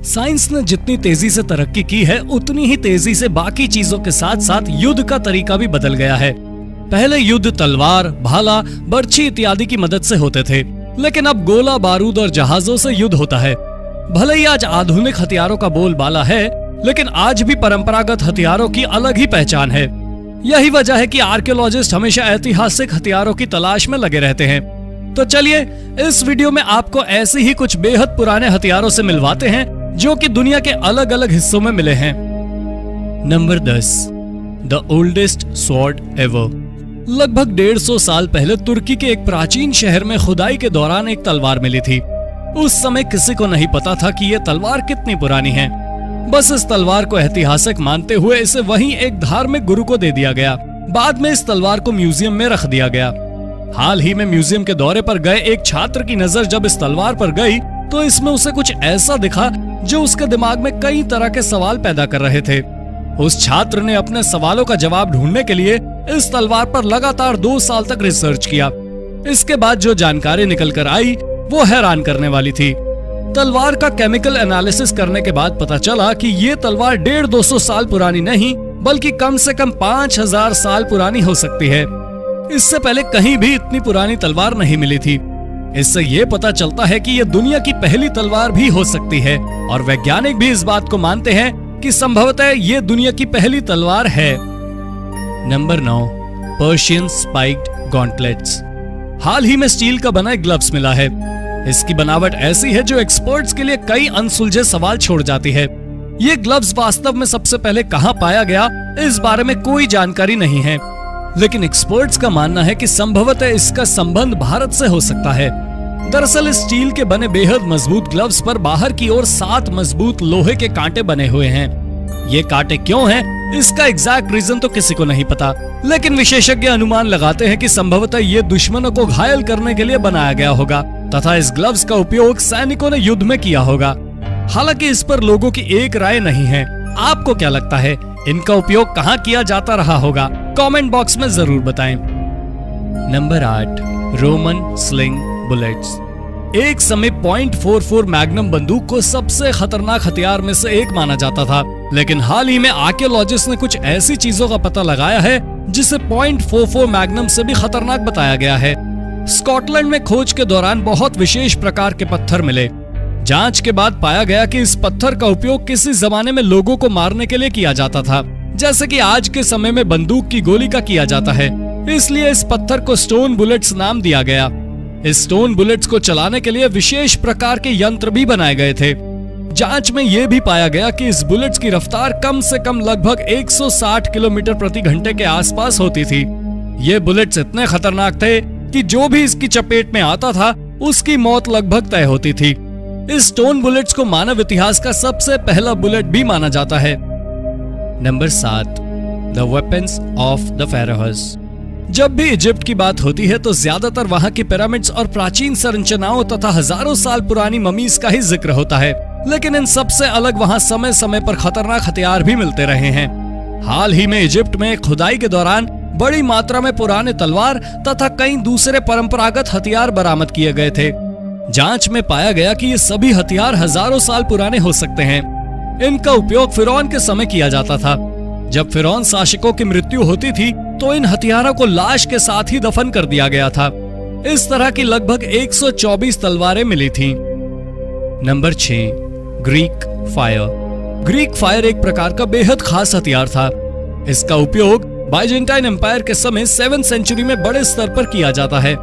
Science ने जितनी तेजी से तरक्की की है उतनी ही तेजी से बाकी चीजों के साथ साथ युद्ध का तरीका भी बदल गया है। पहले युद्ध तलवार, भाला, बर्छी इत्यादि की मदद से होते थे, लेकिन अब गोला बारूद और जहाजों से युद्ध होता है। भले ही आज आधुनिक हथियारों का बोलबाला है, लेकिन आज भी परंपरागत हथियारों की अलग ही पहचान है। यही वजह है कि आर्कियोलॉजिस्ट हमेशा ऐतिहासिक हथियारों की तलाश में लगे रहते हैं। तो चलिए इस वीडियो में आपको ऐसे ही कुछ बेहद पुराने हथियारों से मिलवाते हैं जो कि दुनिया के अलग अलग हिस्सों में मिले हैं। Number 10, the oldest sword ever. लगभग 150 साल पहले तुर्की के एक प्राचीन शहर में खुदाई के दौरान एक तलवार मिली थी। उस समय किसी को नहीं पता था कि ये तलवार कितनी पुरानी है। बस इस तलवार को ऐतिहासिक मानते हुए इसे वहीं एक धार्मिक गुरु को दे दिया गया। बाद में इस तलवार को म्यूजियम में रख दिया गया। हाल ही में म्यूजियम के दौरे पर गए एक छात्र की नजर जब इस तलवार पर गई तो इसमें उसे कुछ ऐसा दिखा जो उसके दिमाग में कई तरह के सवाल पैदा कर रहे थे। उस छात्र ने अपने सवालों का जवाब ढूंढने के लिए इस तलवार पर लगातार 2 साल तक रिसर्च किया। इसके बाद जो जानकारी निकल कर आई वो हैरान करने वाली थी। तलवार का केमिकल एनालिसिस करने के बाद पता चला कि ये तलवार 150-200 साल पुरानी नहीं बल्कि कम से कम 5000 साल पुरानी हो सकती है। इससे पहले कहीं भी इतनी पुरानी तलवार नहीं मिली थी। इससे ये पता चलता है कि ये दुनिया की पहली तलवार भी हो सकती है और वैज्ञानिक भी इस बात को मानते हैं कि संभवतः ये दुनिया की पहली तलवार है। Number 9, Persian spiked gauntlets. हाल ही में स्टील का बना एक ग्लव्स मिला है। इसकी बनावट ऐसी है जो एक्सपर्ट्स के लिए कई अनसुलझे सवाल छोड़ जाती है। ये ग्लव्स वास्तव में सबसे पहले कहां पाया गया इस बारे में कोई जानकारी नहीं है, लेकिन एक्सपर्ट्स का मानना है कि संभवतः इसका संबंध भारत से हो सकता है। दरअसल इस स्टील के बने बेहद मजबूत ग्लव्स पर बाहर की ओर 7 मजबूत लोहे के कांटे बने हुए हैं। ये कांटे क्यों हैं, इसका एग्जैक्ट रीजन तो किसी को नहीं पता, लेकिन विशेषज्ञ अनुमान लगाते हैं कि संभवतः ये दुश्मनों को घायल करने के लिए बनाया गया होगा तथा इस ग्लव्स का उपयोग सैनिकों ने युद्ध में किया होगा। हालांकि इस पर लोगों की एक राय नहीं है। आपको क्या लगता है इनका उपयोग कहाँ किया जाता रहा होगा? कमेंट बॉक्स में जरूर बताएं। Number 8, Roman sling bullets. एक समय .44 मैग्नम बंदूक को सबसे खतरनाक हथियार में से एक माना जाता था, लेकिन हाल ही में आर्कियोलॉजिस्ट ने कुछ ऐसी चीजों का पता लगाया है जिसे .44 मैग्नम से भी खतरनाक बताया गया है। स्कॉटलैंड में खोज के दौरान बहुत विशेष प्रकार के पत्थर मिले। जांच के बाद पाया गया कि इस पत्थर का उपयोग किसी जमाने में लोगों को मारने के लिए किया जाता था, जैसे कि आज के समय में बंदूक की गोली का किया जाता है। इसलिए इस पत्थर को स्टोन बुलेट्स नाम दिया गया। इस स्टोन बुलेट्स को चलाने के लिए विशेष प्रकार के यंत्र भी बनाए गए थे। जांच में यह भी पाया गया कि इस बुलेट्स की रफ्तार कम से कम लगभग 160 किलोमीटर प्रति घंटे के आसपास होती थी। ये बुलेट्स इतने खतरनाक थे कि जो भी इसकी चपेट में आता था उसकी मौत लगभग तय होती थी। इस स्टोन बुलेट्स को मानव इतिहास का सबसे पहला बुलेट भी माना जाता है। Number 7, the weapons of the pharaohs. जब भी इजिप्ट की बात होती है तो ज्यादातर वहां की पिरामिड्स और प्राचीन संरचनाओं तथा हजारों साल पुरानी ममीज का ही जिक्र होता है, लेकिन इन सबसे अलग वहां समय समय पर खतरनाक हथियार भी मिलते रहे हैं। हाल ही में इजिप्ट में खुदाई के दौरान बड़ी मात्रा में पुराने तलवार तथा कई दूसरे परंपरागत हथियार बरामद किए गए थे। जांच में पाया गया कि ये सभी हथियार हजारों साल पुराने हो सकते हैं। इनका उपयोग फिरौन के समय किया जाता था। जब फिरौन शासकों की मृत्यु होती थी तो इन हथियारों को लाश के साथ ही दफन कर दिया गया था। इस तरह की लगभग 124 तलवारें मिली थीं। Number 6, Greek fire. Greek fire एक प्रकार का बेहद खास हथियार था। इसका उपयोग बाइजेंटाइन एम्पायर के समय 7वीं सेंचुरी में बड़े स्तर पर किया जाता है।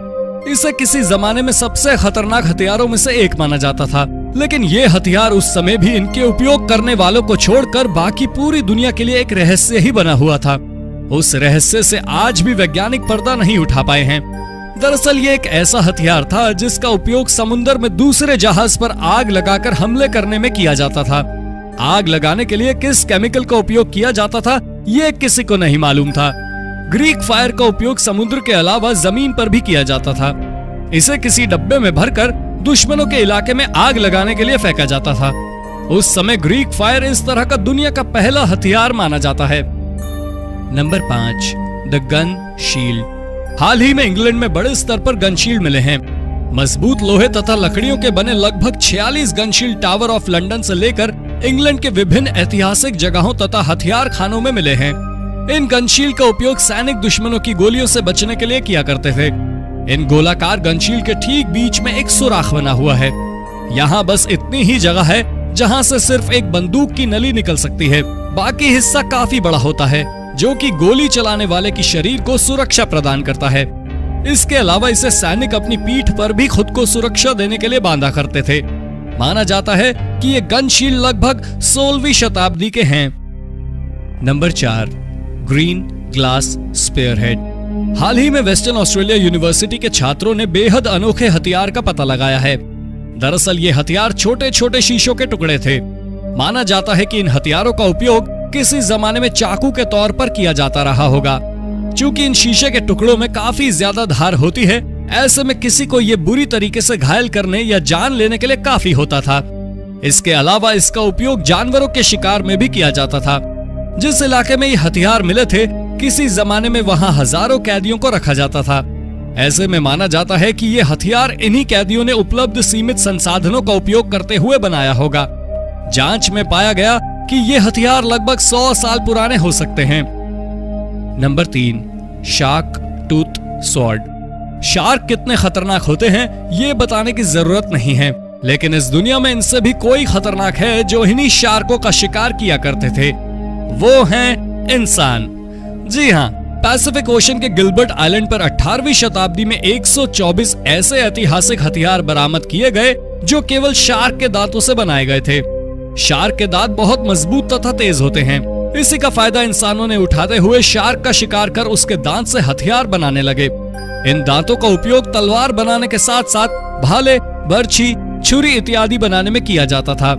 इसे किसी जमाने में सबसे खतरनाक हथियारों में से एक माना जाता था, लेकिन ये हथियार उस समय भी इनके उपयोग करने वालों को छोड़कर बाकी पूरी दुनिया के लिए एक रहस्य ही बना हुआ था। उस रहस्य से आज भी वैज्ञानिक पर्दा नहीं उठा पाए हैं। दरअसल ये एक ऐसा हथियार था जिसका उपयोग समुद्र में दूसरे जहाज पर आग लगाकर हमले करने में किया जाता था। आग लगाने के लिए किस केमिकल का उपयोग किया जाता था ये किसी को नहीं मालूम था। ग्रीक फायर का उपयोग समुद्र के अलावा जमीन पर भी किया जाता था। इसे किसी डब्बे में भरकर दुश्मनों के इलाके में आग लगाने के लिए फेंका जाता था। उस समय ग्रीक फायर इस तरह का दुनिया का पहला हथियार माना जाता है। Number 5, the gun shield. हाल ही में इंग्लैंड में बड़े स्तर पर गन शील्ड मिले हैं। मजबूत लोहे तथा लकड़ियों के बने लगभग 46 गनशील्ड टावर ऑफ लंदन से लेकर इंग्लैंड के विभिन्न ऐतिहासिक जगहों तथा हथियार खानों में मिले हैं। इन गनशील्ड का उपयोग सैनिक दुश्मनों की गोलियों से बचने के लिए किया करते थे। इन गोलाकार गनशील्ड के ठीक बीच में एक सुराख बना हुआ है। यहाँ बस इतनी ही जगह है जहाँ से सिर्फ एक बंदूक की नली निकल सकती है। बाकी हिस्सा काफी बड़ा होता है, जो कि गोली चलाने वाले की शरीर को सुरक्षा प्रदान करता है। इसके अलावा इसे सैनिक अपनी पीठ पर भी खुद को सुरक्षा देने के लिए बांधा करते थे। माना जाता है कि ये गनशील्ड लगभग 16वीं शताब्दी के हैं। Number 4, green glass spearhead. हाल ही में वेस्टर्न ऑस्ट्रेलिया यूनिवर्सिटी के छात्रों ने बेहद अनोखे हथियार का पता लगाया है। दरअसल ये हथियार छोटे छोटे शीशों के टुकड़े थे। माना जाता है कि इन हथियारों का उपयोग किसी जमाने में चाकू के तौर पर किया जाता रहा होगा। चूंकि इन शीशे के टुकड़ों में काफी ज्यादा धार होती है, ऐसे में किसी को ये बुरी तरीके से घायल करने या जान लेने के लिए काफी होता था। इसके अलावा इसका उपयोग जानवरों के शिकार में भी किया जाता था। जिस इलाके में ये हथियार मिले थे, किसी जमाने में वहां हजारों कैदियों को रखा जाता था। ऐसे में माना जाता है कि ये हथियार इन्हीं कैदियों ने उपलब्ध सीमित संसाधनों का उपयोग करते हुए बनाया होगा। जांच में पाया गया कि ये हथियार लगभग 100 साल पुराने हो सकते हैं। Number 3, shark tooth sword. Shark कितने खतरनाक होते हैं ये बताने की जरूरत नहीं है, लेकिन इस दुनिया में इनसे भी कोई खतरनाक है जो इन्हीं शार्कों का शिकार किया करते थे। वो हैं इंसान। जी हाँ, पैसिफिक ओशन के गिलबर्ट आइलैंड पर 18वीं शताब्दी में 124 ऐसे ऐतिहासिक हथियार बरामद किए गए जो केवल शार्क के दांतों से बनाए गए थे। शार्क के दांत बहुत मजबूत तथा तेज होते हैं। इसी का फायदा इंसानों ने उठाते हुए शार्क का शिकार कर उसके दांत से हथियार बनाने लगे। इन दांतों का उपयोग तलवार बनाने के साथ साथ भाले, बर्छी, छुरी इत्यादि बनाने में किया जाता था।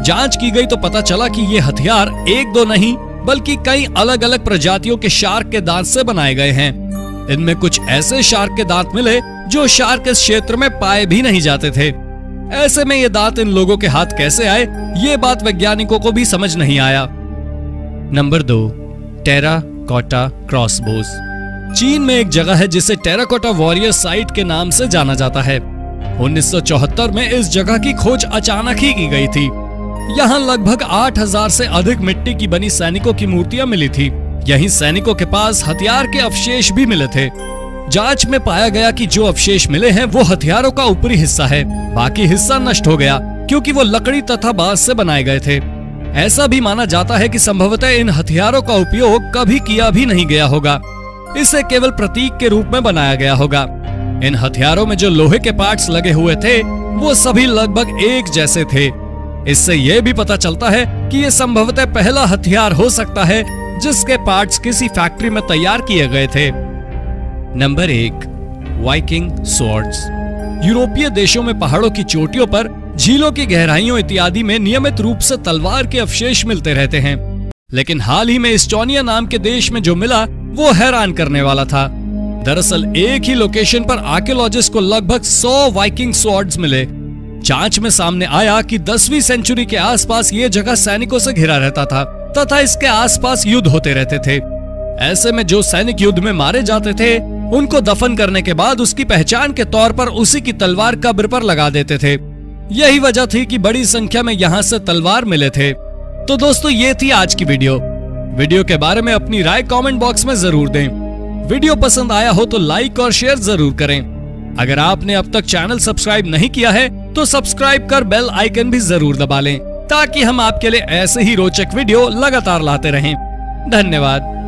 जांच की गई तो पता चला कि ये हथियार एक दो नहीं बल्कि कई अलग अलग प्रजातियों के शार्क के दांत से बनाए गए हैं। इनमें कुछ ऐसे शार्क के दांत मिले जो शार्क इस क्षेत्र में पाए भी नहीं जाते थे। ऐसे में ये दांत इन लोगों के हाथ कैसे आए, ये बात वैज्ञानिकों को भी समझ नहीं आया। Number 2, terracotta crossbows. चीन में एक जगह है जिसे टेराकोटा वॉरियर साइट के नाम से जाना जाता है। 1974 में इस जगह की खोज अचानक ही की गई थी। यहाँ लगभग 8000 से अधिक मिट्टी की बनी सैनिकों की मूर्तियां मिली थी। यहीं सैनिकों के पास हथियार के अवशेष भी मिले थे। जांच में पाया गया कि जो अवशेष मिले हैं वो हथियारों का ऊपरी हिस्सा है, बाकी हिस्सा नष्ट हो गया क्योंकि वो लकड़ी तथा बांस से बनाए गए थे। ऐसा भी माना जाता है कि संभवतः इन हथियारों का उपयोग कभी किया भी नहीं गया होगा। इसे केवल प्रतीक के रूप में बनाया गया होगा। इन हथियारों में जो लोहे के पार्ट्स लगे हुए थे वो सभी लगभग एक जैसे थे। इससे यह भी पता चलता है कि ये संभवतः पहला हथियार हो सकता है जिसके पार्ट्स किसी फैक्ट्री में तैयार किए गए थे। Number 1, Viking swords. यूरोपीय देशों में पहाड़ों की चोटियों पर, झीलों की गहराइयों इत्यादि में नियमित रूप से तलवार के अवशेष मिलते रहते हैं। लेकिन हाल ही में इस्टोनिया नाम के देश में जो मिला वो हैरान करने वाला था। दरअसल एक ही लोकेशन पर आर्कियोलॉजिस्ट को लगभग 100 वाइकिंग स्वॉर्ड्स मिले। जांच में सामने आया कि 10वीं सेंचुरी के आसपास ये जगह सैनिकों से घिरा रहता था तथा इसके आसपास युद्ध होते रहते थे। ऐसे में जो सैनिक युद्ध में मारे जाते थे उनको दफन करने के बाद उसकी पहचान के तौर पर उसी की तलवार कब्र पर लगा देते थे। यही वजह थी कि बड़ी संख्या में यहाँ से तलवार मिले थे। तो दोस्तों ये थी आज की वीडियो के बारे में अपनी राय कमेंट बॉक्स में जरूर दें। वीडियो पसंद आया हो तो लाइक और शेयर जरूर करें। अगर आपने अब तक चैनल सब्सक्राइब नहीं किया है तो सब्सक्राइब कर बेल आइकन भी जरूर दबा लें ताकि हम आपके लिए ऐसे ही रोचक वीडियो लगातार लाते रहें। धन्यवाद।